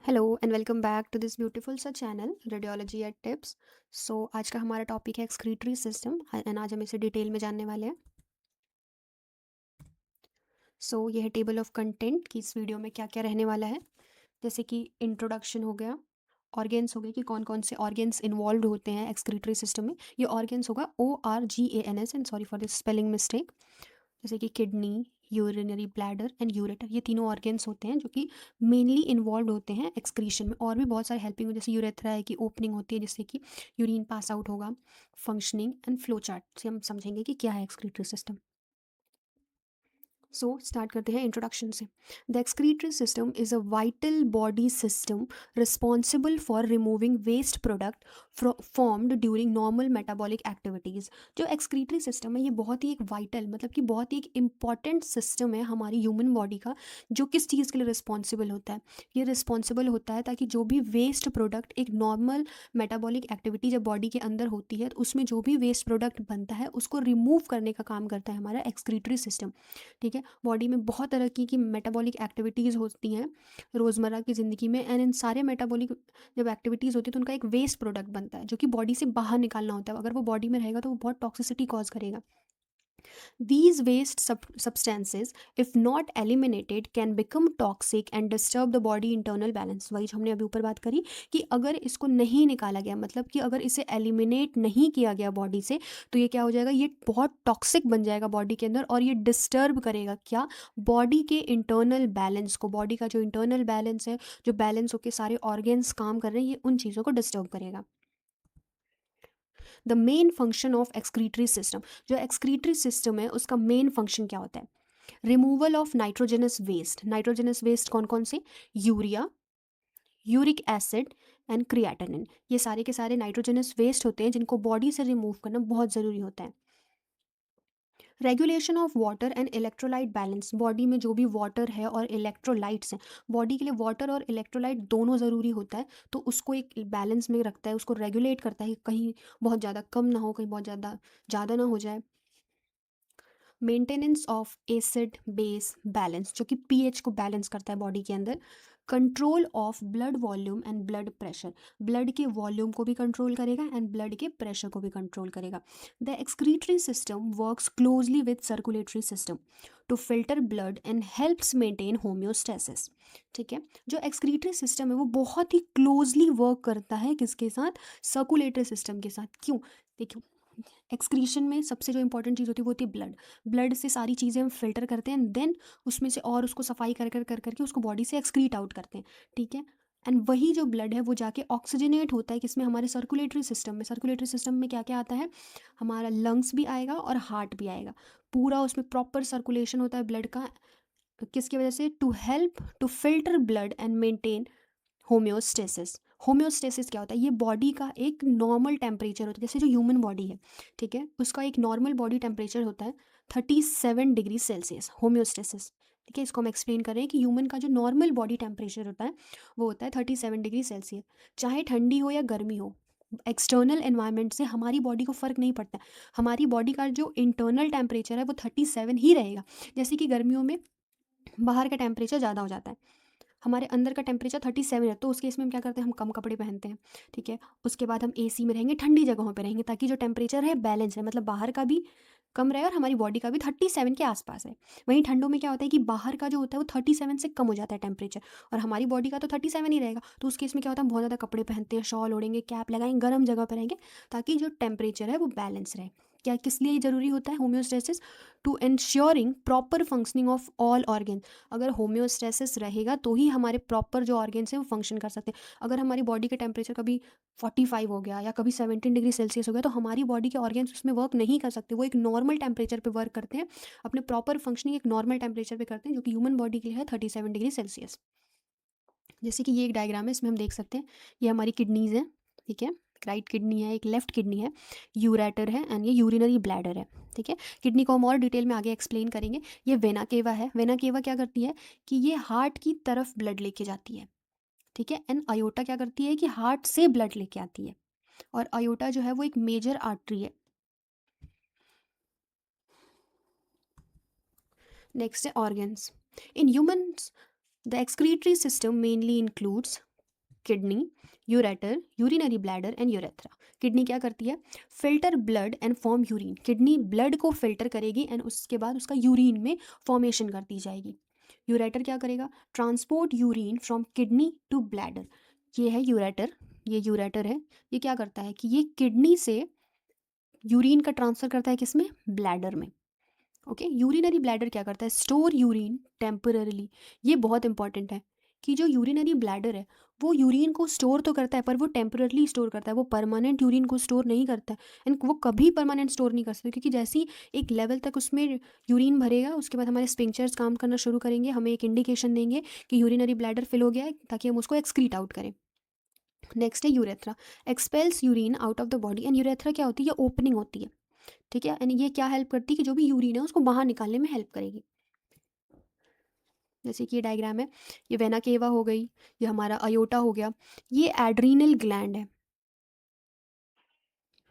Hello and welcome back to this beautiful सा channel radiology at tips. सो आज का हमारा टॉपिक है एक्सक्रीटरी सिस्टम एंड आज हम इसे डिटेल में जानने वाले हैं। सो यह है टेबल ऑफ कंटेंट कि इस वीडियो में क्या क्या रहने वाला है। जैसे कि इंट्रोडक्शन हो गया, ऑर्गेन्स हो गए कि कौन कौन से ऑर्गेन्स इन्वॉल्व होते हैं एक्सक्रीटरी सिस्टम में। ये ऑर्गेन्स होगा ORGANS, and sorry for this spelling mistake. जैसे कि kidney, urinary bladder and ureter, ये तीनों ऑर्गेन्स होते हैं जो कि मेनली इन्वॉल्व होते हैं एक्सक्रीशन में। और भी बहुत सारे हेल्पिंग, जैसे यूरेथ्रा है कि ओपनिंग होती है जिससे कि यूरिन पास आउट होगा। फंक्शनिंग एंड फ्लो चार्ट से हम समझेंगे कि क्या है एक्सक्रीटरी सिस्टम। सो स्टार्ट करते हैं इंट्रोडक्शन से। The excretory system is a vital body system responsible for removing waste product formed during normal metabolic activities. जो एक्सक्रीटरी सिस्टम है ये बहुत ही एक वाइटल, मतलब कि बहुत ही एक इम्पॉर्टेंट सिस्टम है हमारी ह्यूमन बॉडी का, जो किस चीज़ के लिए रिस्पॉन्सिबल होता है। ये रिस्पॉन्सिबल होता है ताकि जो भी वेस्ट प्रोडक्ट एक नॉर्मल मेटाबॉलिक एक्टिविटी जब बॉडी के अंदर होती है तो उसमें जो भी वेस्ट प्रोडक्ट बनता है उसको रिमूव करने का काम करता है हमारा एक्सक्रीटरी सिस्टम। ठीक है, बॉडी में बहुत तरह की मेटाबॉलिक एक्टिविटीज़ होती हैं रोज़मर्रा की ज़िंदगी में, एंड इन सारे मेटाबॉलिक जब एक्टिविटीज़ होती है तो उनका एक वेस्ट प्रोडक्ट बनता है जो कि बॉडी से बाहर निकालना होता है। अगर वो बॉडी में रहेगा तो वो बहुत टॉक्सिसिटी कॉज करेगा। These waste substances, if not eliminated, can become toxic and disturb the body internal balance। वही जो हमने अभी ऊपर बात करी कि अगर इसको नहीं निकाला गया, मतलब कि अगर इसे एलिमिनेट नहीं किया गया बॉडी से, तो ये क्या हो जाएगा, ये बहुत टॉक्सिक बन जाएगा बॉडी के अंदर और ये डिस्टर्ब करेगा क्या, बॉडी के इंटरनल बैलेंस को। बॉडी का जो इंटरनल बैलेंस है, जो बैलेंस होकर सारे ऑर्गेन्स काम कर रहे हैं, ये उन चीज़ों को डिस्टर्ब करेगा। The main function of excretory system, जो एक्सक्रीटरी सिस्टम है उसका मेन फंक्शन क्या होता है, removal of nitrogenous waste. Nitrogenous waste कौन कौन से, urea, uric acid and creatinine, ये सारे के सारे नाइट्रोजनस वेस्ट होते हैं जिनको बॉडी से रिमूव करना बहुत ज़रूरी होता है। Regulation of water and electrolyte balance, body में जो भी वाटर है और इलेक्ट्रोलाइट्स हैं, बॉडी के लिए वाटर और इलेक्ट्रोलाइट दोनों ज़रूरी होता है, तो उसको एक बैलेंस में रखता है, उसको रेगुलेट करता है कि कहीं बहुत ज़्यादा कम ना हो, कहीं बहुत ज़्यादा ज़्यादा ना हो जाए। Maintenance of acid base balance, जो कि पीएच को बैलेंस करता है बॉडी के अंदर। Control of blood volume and blood pressure, blood के वॉल्यूम को भी कंट्रोल करेगा एंड ब्लड के प्रेशर को भी कंट्रोल करेगा। The excretory system works closely with circulatory system to filter blood and helps maintain homeostasis. ठीक है, जो एक्सक्रीटरी सिस्टम है वो बहुत ही क्लोजली वर्क करता है किसके साथ, सर्कुलेटरी सिस्टम के साथ। क्यों, देखिए, एक्सक्रीशन में सबसे जो इंपॉर्टेंट चीज़ होती है वो होती है ब्लड। ब्लड से सारी चीज़ें हम फिल्टर करते हैं, देन उसमें से और उसको सफाई कर करके उसको बॉडी से एक्सक्रीट आउट करते हैं। ठीक है, एंड वही जो ब्लड है वो जाके ऑक्सीजनेट होता है किसमें, हमारे सर्कुलेटरी सिस्टम में। सर्कुलेटरी सिस्टम में क्या क्या आता है, हमारा लंग्स भी आएगा और हार्ट भी आएगा। पूरा उसमें प्रॉपर सर्कुलेशन होता है ब्लड का, किसकी वजह से, to help to filter blood and maintain homeostasis. Homeostasis क्या होता है, ये बॉडी का एक नॉर्मल टेम्परेचर होता है, जैसे जो ह्यूमन बॉडी है, ठीक है, उसका एक नॉर्मल बॉडी टेम्परेचर होता है 37 डिग्री सेल्सियस, होम्योस्टेसिस। ठीक है, इसको हम एक्सप्लेन कर रहे हैं कि ह्यूमन का जो नॉर्मल बॉडी टेम्परेचर होता है वो होता है 37 डिग्री सेल्सियस। चाहे ठंडी हो या गर्मी हो, एक्सटर्नल एनवायरनमेंट से हमारी बॉडी को फ़र्क नहीं पड़ता। हमारी बॉडी का जो इंटरनल टेम्परेचर है वो 37 ही रहेगा। जैसे कि गर्मियों में बाहर का टेम्परेचर ज़्यादा हो जाता है, हमारे अंदर का टेम्परेचर 37 है, तो उस केस में हम क्या करते हैं, हम कम कपड़े पहनते हैं। ठीक है, उसके बाद हम एसी में रहेंगे, ठंडी जगहों पे रहेंगे, ताकि जो टेम्परेचर है बैलेंस है, मतलब बाहर का भी कम रहे और हमारी बॉडी का भी 37 के आसपास है। वहीं ठंडों में क्या होता है कि बाहर का जो होता है वो 37 से कम हो जाता है टेम्परेचर, और हमारी बॉडी का तो 37 ही रहेगा। तो उस केस में क्या होता है, हम बहुत ज़्यादा कपड़े पहनते हैं, शॉल ओढ़ेंगे, कैप लगाएंगे, गर्म जगह पर रहेंगे, ताकि जो टेम्परेचर है वो बैलेंस रहे। क्या किस लिए ज़रूरी होता है homeostasis, to ensuring proper functioning of all organ. अगर होम्योस्टेसिस रहेगा तो ही हमारे प्रॉपर जो ऑर्गेन्स हैं वो फंक्शन कर सकते हैं। अगर हमारी बॉडी का टेम्परेचर कभी 45 हो गया या कभी 17 डिग्री सेल्सियस हो गया, तो हमारी बॉडी के ऑर्गेन्स उसमें वर्क नहीं कर सकते, वो एक नॉर्मल टेम्परेचर पे वर्क करते हैं, अपने प्रॉपर फंक्शनिंग एक नॉर्मल टेम्परेचर पे करते हैं, जो कि ह्यूमन बॉडी के लिए है 37 डिग्री सेल्सियस। जैसे कि ये एक डायग्राम है, इसमें हम देख सकते हैं ये हमारी किडनीज़ हैं। ठीक है, एक राइट किडनी है, एक लेफ्ट किडनी है, यूरेटर है एंड ये यूरिनरी ब्लैडर है। ठीक है, किडनी को हम और डिटेल में आगे एक्सप्लेन करेंगे। ये वेना केवा है, वेना केवा क्या करती है कि ये हार्ट की तरफ ब्लड लेके जाती है। ठीक है, एंड अयोटा क्या करती है कि हार्ट से ब्लड लेके आती है, और अयोटा जो है वो एक मेजर आर्टरी है। नेक्स्ट है organs in humans. The excretory system mainly includes kidney, ureter, urinary bladder and urethra. Kidney क्या करती है? Filter blood and form urine. Kidney blood को फिल्टर करेगी एंड उसके बाद उसका यूरिन में फॉर्मेशन कर दी जाएगी। यूरेटर क्या करेगा? Transport urine from kidney to bladder. ये है यूरेटर, ये यूरेटर है। ये क्या करता है कि ये किडनी से यूरिन का ट्रांसफर करता है किसमें? ब्लैडर में। ओके, यूरिनरी ब्लैडर क्या करता है? Store urine temporarily. ये बहुत इंपॉर्टेंट है कि जो यूरिनरी ब्लैडर है वो यूरिन को स्टोर तो करता है पर वो टेम्पररली स्टोर करता है, वो परमानेंट यूरिन को स्टोर नहीं करता है। एंड वो कभी परमानेंट स्टोर नहीं कर सकते, क्योंकि जैसे ही एक लेवल तक उसमें यूरिन भरेगा उसके बाद हमारे स्पिंक्चर्स काम करना शुरू करेंगे, हमें एक इंडिकेशन देंगे कि यूरिनरी ब्लैडर फिल हो गया है, ताकि हम उसको एक्सक्रीट आउट करें। नेक्स्ट है urethra, expels urine out of the body. And urethra क्या होती है? ये ओपनिंग होती है, ठीक है। एंड ये क्या हेल्प करती है कि जो भी यूरिन है उसको बाहर निकालने में हेल्प करेगी। जैसे कि ये डायग्राम है, ये वेना केवा हो गई, ये हमारा अयोटा हो गया, ये एड्रीनल ग्लैंड है,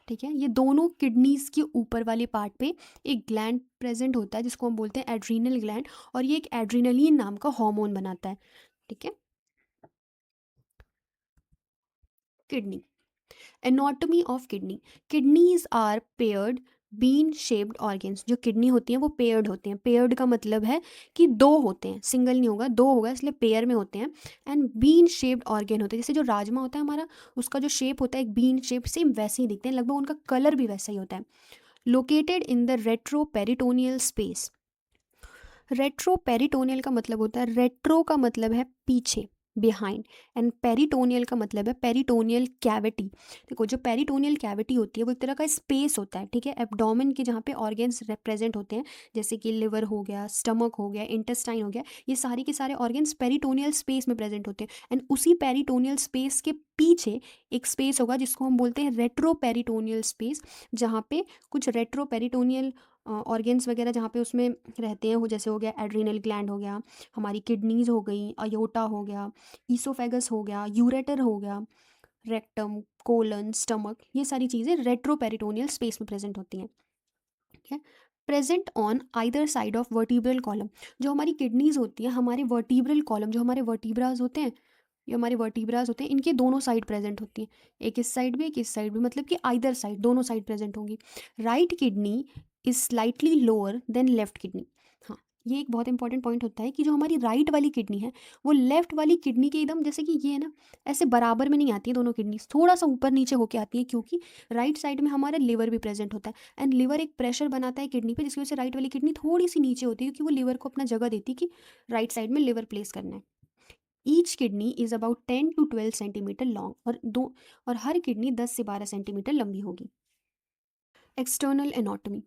ठीक है। ये दोनों किडनीज के ऊपर वाले पार्ट पे एक ग्लैंड प्रेजेंट होता है जिसको हम बोलते हैं एड्रीनल ग्लैंड, और ये एक एड्रीनलिन नाम का हार्मोन बनाता है, ठीक है। Kidney, anatomy of kidney. Kidneys are paired bean shaped organs. जो किडनी होती हैं वो पेयर्ड होते हैं। पेयर्ड का मतलब है कि दो होते हैं, सिंगल नहीं होगा, दो होगा, इसलिए पेयर में होते हैं। एंड बीन शेप्ड ऑर्गेन होते हैं, जैसे जो राजमा होता है हमारा, उसका जो शेप होता है एक बीन शेप, सेम वैसे ही दिखते हैं, लगभग उनका कलर भी वैसा ही होता है। Located in the retroperitoneal space. Retroperitoneal का मतलब होता है, रेट्रो का मतलब है पीछे, बिहाइंड, एंड पेरिटोनियल का मतलब है पेरिटोनियल कैविटी। देखो, जो पेरिटोनियल कैविटी होती है वो एक तरह का स्पेस होता है, ठीक है, एब्डोमेन के, जहाँ पे ऑर्गेन्स प्रेजेंट होते हैं, जैसे कि लिवर हो गया, स्टमक हो गया, इंटेस्टाइन हो गया, ये सारे के सारे ऑर्गेन्स पेरिटोनियल स्पेस में प्रेजेंट होते हैं। एंड उसी पेरिटोनियल स्पेस के पीछे एक स्पेस होगा जिसको हम बोलते हैं रेट्रोपेरिटोनियल स्पेस, जहाँ पे कुछ रेट्रोपेरिटोनियल ऑर्गेन्स वगैरह जहाँ पे उसमें रहते हैं, वो जैसे हो गया एड्रीनल ग्लैंड हो गया, हमारी किडनीज हो गई, अयोटा हो गया, ईसोफेगस हो गया, यूरेटर हो गया, रेक्टम, कोलन, स्टमक, ये सारी चीज़ें रेट्रोपेरिटोनियल स्पेस में प्रेजेंट होती हैं, ठीक है। Present on either side of vertebral column. जो हमारी किडनीज होती है, हमारे वर्टिब्रल कॉलम, जो हमारे वर्टिब्राज होते हैं, ये हमारे वर्टिब्राज होते हैं, इनके दोनों साइड प्रेजेंट होती हैं, एक इस साइड भी एक इस साइड भी, मतलब कि आइदर साइड, दोनों साइड प्रेजेंट होंगी। Right kidney is slightly lower than left kidney. हाँ, ये एक बहुत इंपॉर्टेंट पॉइंट होता है कि जो हमारी राइट वाली किडनी है वो लेफ्ट वाली किडनी के एकदम, जैसे कि ये है ना, ऐसे बराबर में नहीं आती है दोनों किडनी, थोड़ा सा ऊपर नीचे होके आती है, क्योंकि राइट साइड में हमारा लिवर भी प्रेजेंट होता है। एंड लिवर एक प्रेशर बनाता है किडनी पे, जिसकी वजह से राइट वाली किडनी थोड़ी सी नीचे होती है, क्योंकि वो लिवर को अपना जगह देती है कि राइट साइड में लिवर प्लेस करना है। Each kidney is about 10 to 12 centimetre long, और हर किडनी 10 से 12 सेंटीमीटर लंबी होगी। External anatomy,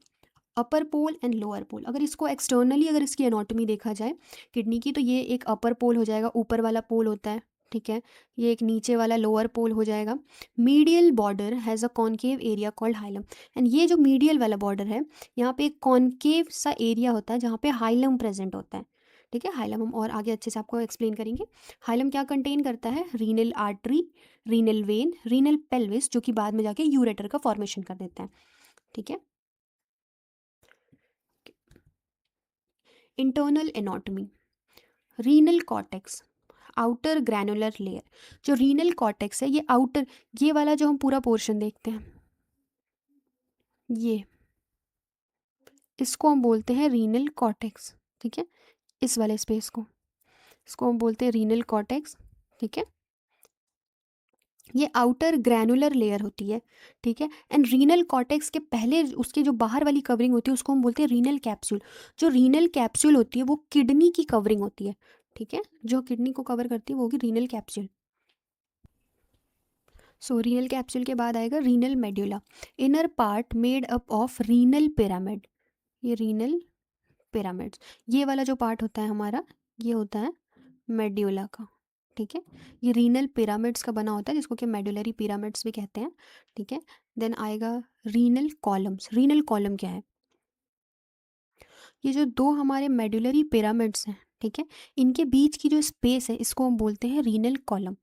upper pole and lower pole. अगर इसको एक्सटर्नली, अगर इसकी एनाटॉमी देखा जाए किडनी की, तो ये एक अपर पोल हो जाएगा, ऊपर वाला पोल होता है, ठीक है। ये एक नीचे वाला लोअर पोल हो जाएगा। Medial border has a concave area called hilum. And ये जो मीडियल वाला बॉर्डर है, यहाँ पे एक कॉन्केव सा एरिया होता है जहाँ पे हाइलम प्रेजेंट होता है, ठीक है। हाइलम हम और आगे अच्छे से आपको एक्सप्लेन करेंगे। हाइलम क्या कंटेन करता है? Renal artery, renal vein, renal pelvis, जो कि बाद में जाके यूरेटर का फॉर्मेशन कर देता है, ठीक है। Internal anatomy, renal cortex, outer granular layer. जो रीनल कॉर्टेक्स है, ये आउटर, ये वाला जो हम पूरा पोर्शन देखते हैं, ये, इसको हम बोलते हैं रीनल कॉर्टेक्स, ठीक है। इस वाले स्पेस को, इसको हम बोलते हैं रीनल कॉर्टेक्स, ठीक है। ये आउटर ग्रैनुलर लेयर होती है, ठीक है। एंड रीनल कॉर्टेक्स के पहले उसके जो बाहर वाली कवरिंग होती है उसको हम बोलते हैं रीनल कैप्सूल। जो रीनल कैप्सूल होती है वो किडनी की कवरिंग होती है, ठीक है। जो किडनी को कवर करती है वो होगी रीनल कैप्सूल। सो रीनल कैप्सूल के बाद आएगा renal medulla, inner part made up of renal pyramid. ये रीनल पिरामिड्स, ये वाला जो पार्ट होता है हमारा, ये होता है मेड्यूला का, ठीक है। ये रीनल पिरामिड्स का बना होता है, जिसको कि मेडुलरी पिरामिड्स भी कहते हैं, ठीक है। देन आएगा रीनल कॉलम्स। रीनल कॉलम क्या है? ये जो दो हमारे मेडुलरी पिरामिड्स हैं, ठीक है, इनके बीच की जो स्पेस है इसको हम बोलते हैं रीनल कॉलम,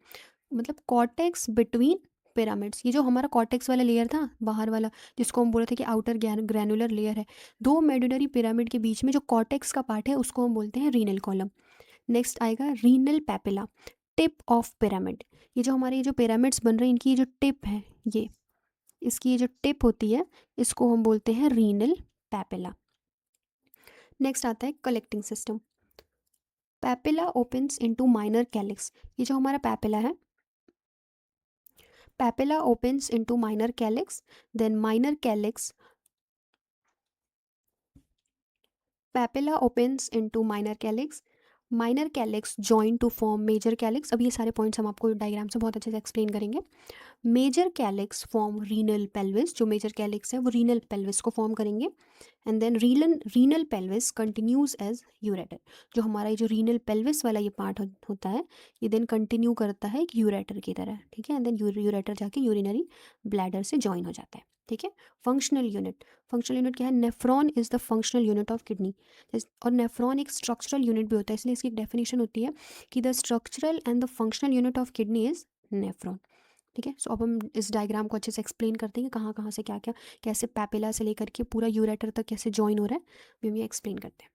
मतलब कॉर्टेक्स बिटवीन पिरामिड्स। ये जो हमारा कॉर्टेक्स वाला लेयर था बाहर वाला, जिसको हम बोल रहे थे कि आउटर ग्रैनुलर लेयर है, दो मेडुलरी पिरामिड के बीच में जो कॉर्टेक्स का पार्ट है उसको हम बोलते हैं रीनल कॉलम। नेक्स्ट आएगा renal papilla, tip of pyramid, ये जो हमारे ये जो पिरामिड्स बन रहे हैं इनकी ये जो टिप है, ये इसकी ये जो टिप होती है इसको हम बोलते हैं रीनल पैपिला। नेक्स्ट आता है collecting system. Papilla opens into minor calyx, ये जो हमारा पैपिला है, papilla opens into minor calyx, then minor calyx, papilla opens into minor calyx join to form major calyx. अब ये सारे पॉइंट्स हम आपको डायग्राम से बहुत अच्छे से एक्सप्लेन करेंगे। Major calyx form renal pelvis, जो मेजर कैलिक्स है वो रीनल पेल्विस को फॉर्म करेंगे। And then renal pelvis continues as ureter, जो हमारा ये जो रीनल पेल्विस वाला ये पार्ट होता है ये देन कंटिन्यू करता है एक यूरेटर की तरह, ठीक है। एंड देन यूरेटर जाके यूरिनरी ब्लैडर से ज्वाइन हो जाता है, ठीक है। फंक्शनल यूनिट क्या है? Nephron is the functional unit of kidney, और नेफ्रॉन एक स्ट्रक्चरल यूनिट भी होता है, इसलिए इसकी एक डेफिनेशन होती है कि the structural and the functional unit of kidney is nephron, ठीक है। सो अब हम इस डायग्राम को अच्छे से एक्सप्लेन करते हैं कहाँ कहाँ से क्या क्या, कैसे पैपिला से लेकर के पूरा यूरेटर तक कैसे ज्वाइन हो रहा है, भी हम ये एक्सप्लेन करते हैं।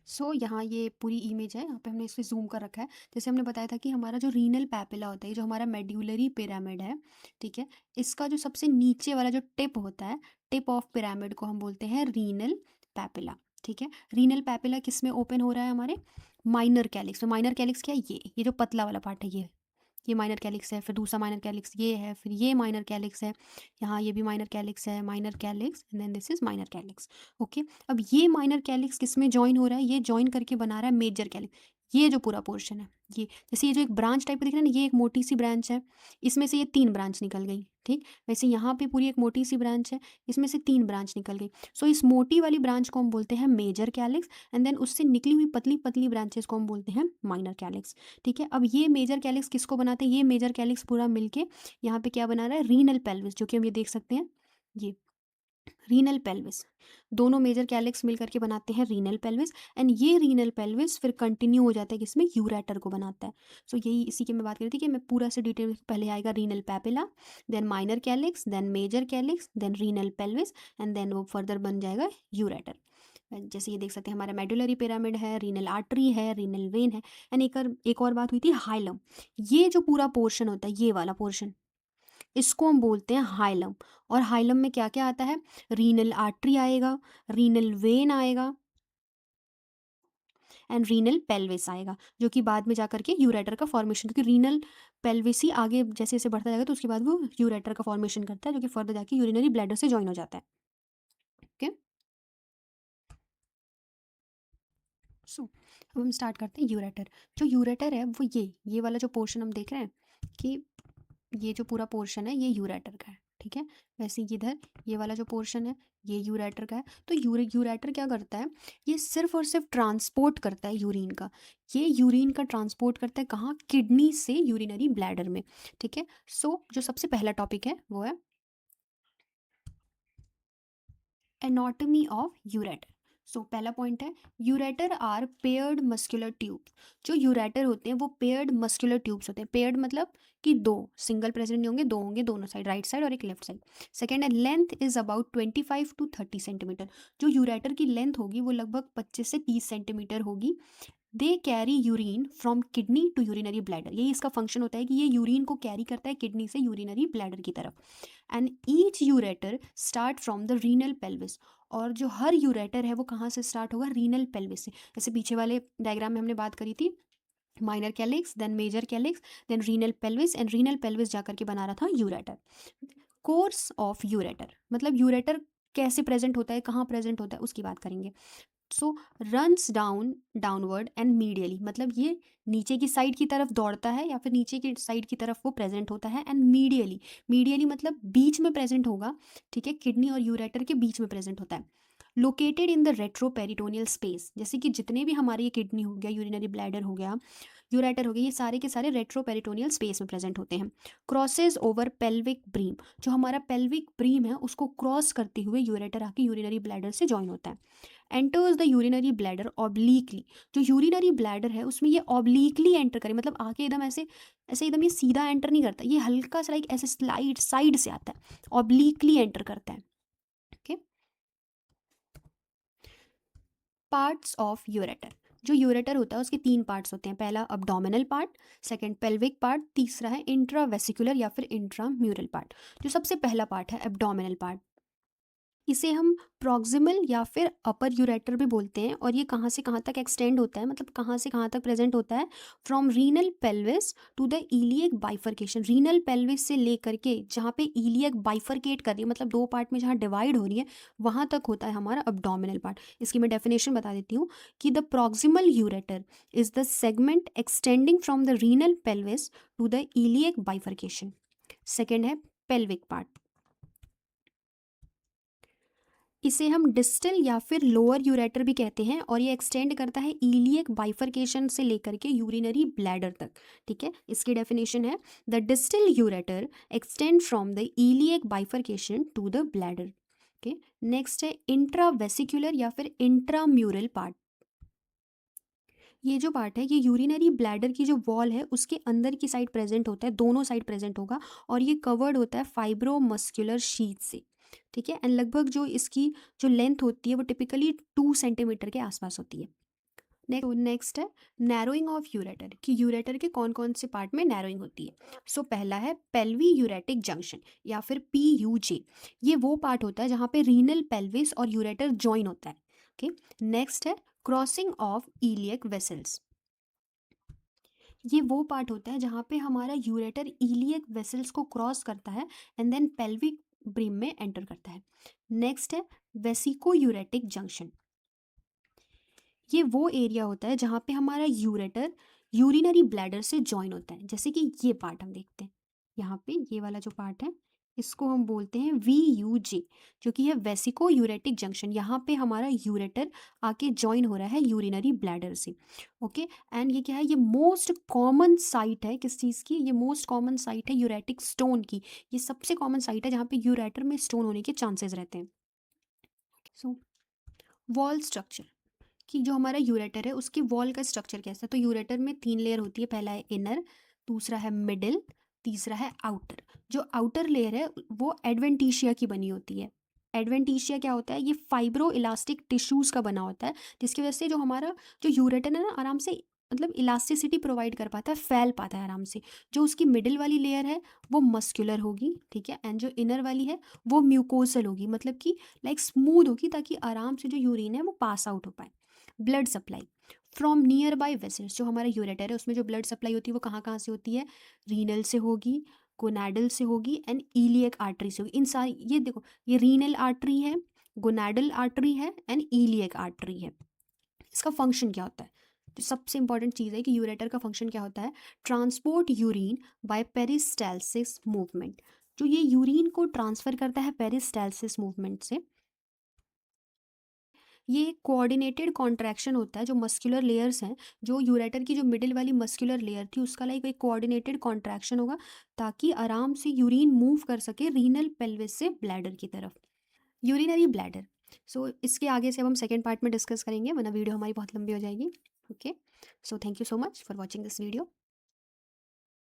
सो यहाँ ये पूरी इमेज है, यहाँ पे हमने इसे जूम कर रखा है। जैसे हमने बताया था कि हमारा जो रीनल पैपिला होता है, जो हमारा मेड्यूलरी पिरामिड है, ठीक है, इसका जो सबसे नीचे वाला जो टिप होता है, टिप ऑफ पिरामिड को हम बोलते हैं रीनल पैपिला, ठीक है। रीनल पैपिला किस में ओपन हो रहा है? हमारे माइनर कैलिक्स में। माइनर कैलिक्स क्या है? ये जो पतला वाला पार्ट है, ये माइनर कैलिक्स है, फिर दूसरा माइनर कैलिक्स ये है, फिर ये माइनर कैलिक्स है, यहाँ ये भी माइनर कैलिक्स है, minor calyx, and then this is minor calyx, okay. अब ये माइनर कैलिक्स किस में ज्वाइन हो रहा है? ये ज्वाइन करके बना रहा है मेजर कैलिक्स। ये जो पूरा पोर्शन है, ये जैसे ये जो एक ब्रांच टाइप का दिख रहा है ना, ये एक मोटी सी ब्रांच है, इसमें से ये 3 ब्रांच निकल गई, ठीक। वैसे यहाँ पे पूरी एक मोटी सी ब्रांच है, इसमें से 3 ब्रांच निकल गई। सो इस मोटी वाली ब्रांच को हम बोलते हैं मेजर कैलिक्स, एंड देन उससे निकली हुई पतली पतली ब्रांचेस को हम बोलते हैं माइनर कैलिक्स, ठीक है। अब ये मेजर कैलिक्स किसको बनाते हैं? ये मेजर कैलिक्स पूरा मिलके यहाँ पे क्या बना रहा है? रीनल पेल्विस, जो कि हम ये देख सकते हैं, ये रीनल पेल्विस। दोनों मेजर कैलिक्स मिल करके बनाते हैं रीनल पेल्विस, एंड ये रीनल पेल्विस फिर कंटिन्यू हो जाता है किसमें? यूरेटर को बनाता है। सो यही इसी की मैं बात कर रही थी कि मैं पूरा से डिटेल, पहले आएगा renal papilla, then minor calyx, then major calyx, then renal pelvis, and then वो फर्दर बन जाएगा यूरेटर। जैसे ये देख सकते हैं हमारा मेडुलरी पिरामिड है, रीनल आर्टरी है, रीनल वेन है, एंड एक और बात हुई थी हाइलम। ये जो पूरा पोर्शन होता है, ये वाला पोर्शन, इसको हम बोलते हैं हाइलम। और हाइलम में क्या क्या आता है? रीनल आर्टरी आएगा, रीनल वेन आएगा, एंड रीनल पेल्विस आएगा, जो कि बाद में जाकर के यूरेटर का फॉर्मेशन, क्योंकि रीनल पेल्विस ही आगे जैसे जैसे बढ़ता जाएगा तो उसके बाद वो यूरेटर का फॉर्मेशन करता है, जो कि फर्दर जाके यूरिनरी ब्लैडर से ज्वाइन हो जाता है, ओके। सो अब हम स्टार्ट करते हैं यूरेटर। जो यूरेटर है वो ये वाला जो पोर्शन हम देख रहे हैं कि ये जो पूरा पोर्शन है ये यूरेटर का है, ठीक है। वैसे ही इधर ये वाला जो पोर्शन है ये यूरेटर का है। तो यूरेटर क्या करता है? ये सिर्फ और सिर्फ ट्रांसपोर्ट करता है यूरिन का। ये यूरिन का ट्रांसपोर्ट करता है कहाँ? किडनी से यूरिनरी ब्लैडर में, ठीक है। सो जो सबसे पहला टॉपिक है वो है एनाटॉमी ऑफ यूरेटर। सो पहला पॉइंट है, ureter are paired muscular tubes. जो यूरेटर होते हैं वो पेयर्ड मस्कुलर ट्यूब्स होते हैं। पेयर्ड मतलब कि दो, सिंगल प्रेजेंट नहीं होंगे, दो होंगे दोनों साइड, राइट साइड और एक लेफ्ट साइड। सेकेंड है, length is about 25 to 30 centimetre. जो यूरेटर की लेंथ होगी वो लगभग 25 से 30 सेंटीमीटर होगी। They carry urine from kidney to urinary bladder. यही इसका फंक्शन होता है कि ये यूरिन को कैरी करता है किडनी से यूरिनरी ब्लैडर की तरफ। And each ureter start from the renal pelvis. और जो हर यूरेटर है वो कहाँ से स्टार्ट होगा? रीनल पेल्विस से। जैसे पीछे वाले डायग्राम में हमने बात करी थी, minor calyx, then major calyx, then renal pelvis, and renal pelvis जाकर के बना रहा था यूरेटर। कोर्स ऑफ यूरेटर मतलब यूरेटर कैसे प्रेजेंट होता है, कहाँ प्रेजेंट होता है, उसकी बात करेंगे। So runs downward and medially, मतलब ये नीचे की साइड की तरफ दौड़ता है या फिर नीचे की साइड की तरफ वो प्रेजेंट होता है। एंड मीडियली मतलब बीच में प्रेजेंट होगा, ठीक है, किडनी और यूरेटर के बीच में प्रेजेंट होता है। Located in the retroperitoneal space, जैसे कि जितने भी हमारे ये किडनी हो गया, यूरिनरी ब्लैडर हो गया, यूरेटर हो गया, ये सारे के सारे रेट्रोपेरिटोनियल स्पेस में प्रेजेंट होते हैं। क्रॉसेज ओवर पेल्विक ब्रीम, जो हमारा पेल्विक ब्रीम है उसको क्रॉस करते हुए यूरेटर आके यूरिनरी ब्लैडर से ज्वाइन होता है। Enters the urinary bladder obliquely, जो यूरिनरी ब्लैडर है उसमें ये ऑब्लिकली एंटर करे, मतलब आके एकदम ऐसे ऐसे एकदम ये सीधा एंटर नहीं करता, ये हल्का सा लाइक ऐसे स्लाइड साइड से आता है, ऑब्लिकली एंटर करता है, ओके। पार्ट्स ऑफ यूरेटर, जो यूरेटर होता है उसके 3 पार्ट्स होते हैं, पहला abdominal part, second pelvic part, तीसरा है इंट्रावेसिकुलर या फिर इंट्राम्यूरल पार्ट। जो सबसे पहला पार्ट है एब्डोमिनल पार्ट, इसे हम प्रॉक्सिमल या फिर अपर यूरेटर भी बोलते हैं, और ये कहाँ से कहाँ तक एक्सटेंड होता है, मतलब कहाँ से कहाँ तक प्रेजेंट होता है, from renal pelvis to the iliac bifurcation. Renal pelvis से लेकर के जहाँ पे इलियक बाइफर्केट कर रही है, मतलब 2 पार्ट में जहाँ डिवाइड हो रही है, वहाँ तक होता है हमारा अब्डोमिनल पार्ट। इसकी मैं डेफिनेशन बता देती हूँ कि the proximal ureter is the segment extending from the renal pelvis to the iliac bifurcation. Second है पेल्विक पार्ट, इसे हम डिस्टल या फिर लोअर यूरेटर भी कहते हैं, और ये एक्सटेंड करता है इलियक बाइफर्केशन से लेकर के यूरिनरी ब्लैडर तक। ठीक है, इसकी डेफिनेशन है the distal ureter extend from the iliac bifurcation to the bladder. Okay, next है इंट्रावेसिकुलर या फिर इंट्राम्यूरल पार्ट। ये जो पार्ट है ये यूरिनरी ब्लैडर की जो वॉल है उसके अंदर की साइड प्रेजेंट होता है, दोनों साइड प्रेजेंट होगा, और ये कवर्ड होता है फाइब्रोमस्कुलर शीथ से। ठीक है, एंड लगभग जो इसकी जो लेंथ होती है वो टिपिकली 2 सेंटीमीटर के आसपास होती है। नेक्स्ट है नैरोइंग ऑफ यूरेटर, कि यूरेटर के कौन कौन से पार्ट में नैरोइंग होती है। सो पहला है पेल्वी यूरेटिक जंक्शन या फिर PUJ। ये वो पार्ट होता है जहाँ पे रीनल पेल्विस और यूरेटर ज्वाइन होता है। ओके, नेक्स्ट है क्रॉसिंग ऑफ इलियक वेसल्स। ये वो पार्ट होता है जहाँ पे हमारा यूरेटर इलियक वेसल्स को क्रॉस करता है एंड देन पेल्विक ब्रिम में एंटर करता है। नेक्स्ट है वेसिको यूरेटिक जंक्शन। ये वो एरिया होता है जहाँ पे हमारा यूरेटर यूरिनरी ब्लैडर से जॉइन होता है। जैसे कि ये पार्ट हम देखते हैं, यहाँ पे ये वाला जो पार्ट है इसको हम बोलते हैं VUJ, जो कि है वेसिको यूरेटिक जंक्शन। यहाँ पे हमारा यूरेटर आके जॉइन हो रहा है यूरिनरी ब्लैडर से। ओके, एंड ये क्या है, ये मोस्ट कॉमन साइट है किस चीज़ की, ये मोस्ट कॉमन साइट है यूरेटिक स्टोन की। ये सबसे कॉमन साइट है जहाँ पे यूरेटर में स्टोन होने के चांसेस रहते हैं। सो वॉल स्ट्रक्चर, कि जो हमारा यूरेटर है उसकी वॉल का स्ट्रक्चर कैसा है। तो यूरेटर में 3 लेयर होती है, पहला है इनर, दूसरा है मिडिल, तीसरा है आउटर। जो आउटर लेयर है वो एडवेंटिशिया की बनी होती है। एडवेंटिशिया क्या होता है, ये फाइब्रो इलास्टिक टिश्यूज़ का बना होता है, जिसकी वजह से जो हमारा जो यूरेटर है ना आराम से, मतलब इलास्टिसिटी प्रोवाइड कर पाता है, फैल पाता है आराम से। जो उसकी मिडिल वाली लेयर है वो मस्कुलर होगी, ठीक है, एंड जो इनर वाली है वो म्यूकोसल होगी, मतलब कि लाइक स्मूथ होगी, ताकि आराम से जो यूरिन है वो पास आउट हो पाए। Blood supply from near by vessels, जो हमारा यूरेटर है उसमें जो ब्लड सप्लाई होती है वो कहाँ कहाँ से होती है, रीनल से होगी, गोनाडल से होगी एंड इलियक आर्टरी से होगी। इन सारी, ये देखो, ये रीनल आर्टरी है, गोनाडल आर्टरी है एंड इलियक आर्टरी है। इसका फंक्शन क्या होता है, तो सबसे इंपॉर्टेंट चीज़ है कि यूरेटर का फंक्शन क्या होता है, transport urine by peristalsis movement. जो ये यूरिन को ट्रांसफर करता है पेरिस्टालसिस मूवमेंट से। ये एक कोऑर्डिनेटेड कॉन्ट्रैक्शन होता है, जो मस्कुलर लेयर्स हैं, जो यूरेटर की जो मिडिल वाली मस्कुलर लेयर थी उसका लाइक एक कोऑर्डिनेटेड कॉन्ट्रैक्शन होगा, ताकि आराम से यूरिन मूव कर सके रीनल पेल्विस से ब्लैडर की तरफ। यूरिनरी ब्लैडर, सो इसके आगे से अब हम सेकेंड पार्ट में डिस्कस करेंगे, वरना वीडियो हमारी बहुत लंबी हो जाएगी। Okay, so thank you so much for watching this video.